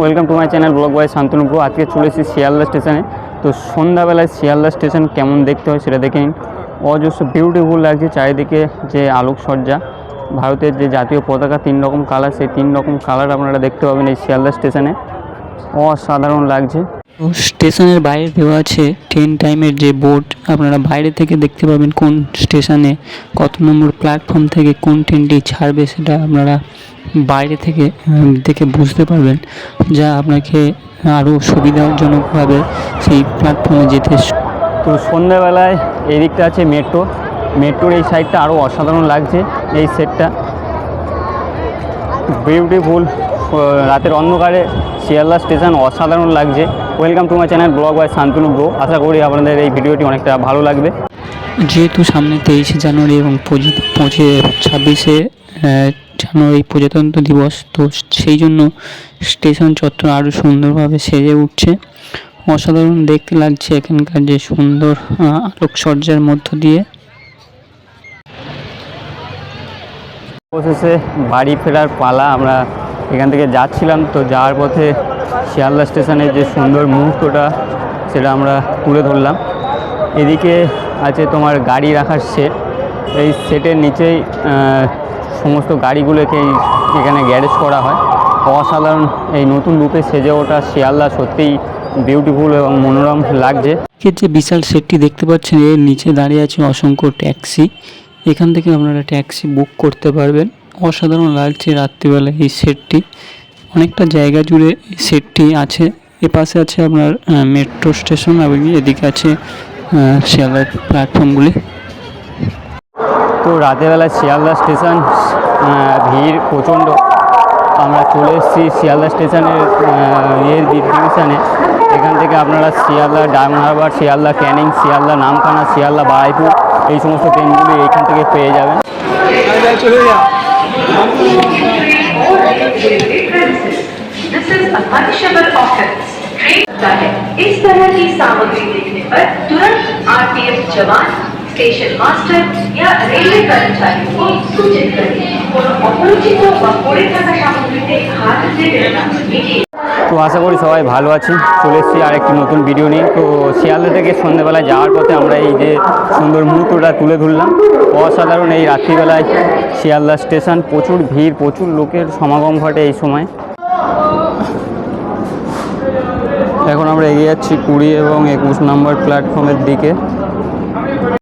Welcome to my channel blog by Shantanu bro. আজকে চলে এসেছি শিয়ালদা স্টেশনে। তো সন্ধ্যাবেলায় শিয়ালদা স্টেশন কেমন দেখতে হয় সেটা দেখে নিন। অজস্র বিউটিফুল লাগছে চারিদিকে, যে আলোকসজ্জা, ভারতের যে জাতীয় পতাকা 3 রকম কালার, সেই 3 রকম কালার আপনারা দেখতে পাবেন এই শিয়ালদা স্টেশনে। অসাধারণ লাগছে। তো স্টেশনের বাইরে দেওয়া আছে ট্রেন টাইমের যে বোর্ড, আপনারা বাইরে থেকে দেখতে পাবেন কোন স্টেশনে কত নম্বর প্ল্যাটফর্ম থেকে কোন ট্রেনটি ছাড়বে, সেটা আপনারা বাইরে থেকে দেখে বুঝতে পারবেন, যা আপনাকে আরও সুবিধাজনকভাবে সেই প্ল্যাটফর্মে যেতে। তো সন্ধ্যাবেলায় এই দিকটা আছে মেট্রোর এই সাইডটা আরও অসাধারণ লাগছে। এই সেটটা বিউটিফুল। রাতের অন্ধকারে শিয়ালদা স্টেশন অসাধারণ লাগছে। Welcome to my channel blog by Shantanu bro. আশা করি আপনাদের এই ভিডিওটি অনেকটা ভালো লাগবে। যেহেতু সামনে 23শে জানুয়ারি এবং 26শে জানুয়ারি প্রজাতন্ত্র দিবস, তো সেই জন্য স্টেশন চত্বর আরও সুন্দরভাবে সেজে উঠছে। অসাধারণ দেখতে লাগছে এখানকার যে সুন্দর আলোকসজ্জার মধ্য দিয়ে। অবশেষে বাড়ি ফেরার পালা। আমরা এখান থেকে যাচ্ছিলাম, তো যাওয়ার পথে শিয়ালদা স্টেশনের যে সুন্দর মুহূর্তটা সেটা আমরা তুলে ধরলাম। এদিকে আছে তোমার গাড়ি রাখার সেট। এই সেটের নিচেই সমস্ত গাড়িগুলোকে এখানে গ্যারেজ করা হয়। অসাধারণ এই নতুন রূপে সেজে ওঠা শিয়ালদা সত্যিই বিউটিফুল এবং মনোরম লাগছে। যে বিশাল সেটটি দেখতে পাচ্ছেন, এর নিচে দাঁড়িয়ে আছে অসংখ্য ট্যাক্সি। এখান থেকে আপনারা ট্যাক্সি বুক করতে পারবেন। অসাধারণ লাগছে রাত্রিবেলা এই সেটটি। অনেকটা জায়গা জুড়ে এই সেটটি আছে। এপাশে আছে আপনার মেট্রো স্টেশন এবং এদিকে আছে শিয়ালদার প্ল্যাটফর্মগুলি। তো রাতেরবেলা শিয়ালদা স্টেশন ভিড় প্রচণ্ড। আমরা চলে এসেছি শিয়ালদা স্টেশনের ডিভিশনে। এখান থেকে আপনারা শিয়ালদা ডায়মন্ড হারবার, শিয়ালদা ক্যানিং, শিয়ালদা নামখানা, শিয়ালদা বারাইপুর এই সমস্ত ট্রেনগুলি এইখান থেকে পেয়ে যাবেন। इस तरह की सामग्री देखने पर तुरंत आरपीएफ जवान, स्टेशन मास्टर या रेलवे कर्मचारी को सूचित करें। কোনো অপরিচিত বা পড়ে থাকা সামগ্রীতে হাত দেবেন না। তো আশা করি সবাই ভালো আছি। চলে এসেছি আর একটি নতুন ভিডিও নিয়ে। তো শিয়ালদা থেকে সন্ধ্যেবেলায় যাওয়ার পথে আমরা এই যে সুন্দর মুহূর্তটা তুলে ধরলাম। অসাধারণ এই রাত্রিবেলায় শিয়ালদা স্টেশন, প্রচুর ভিড়, প্রচুর লোকের সমাগম ঘটে এই সময়। এখন আমরা এগিয়ে যাচ্ছি 20 এবং 21 নম্বর প্ল্যাটফর্মের দিকে।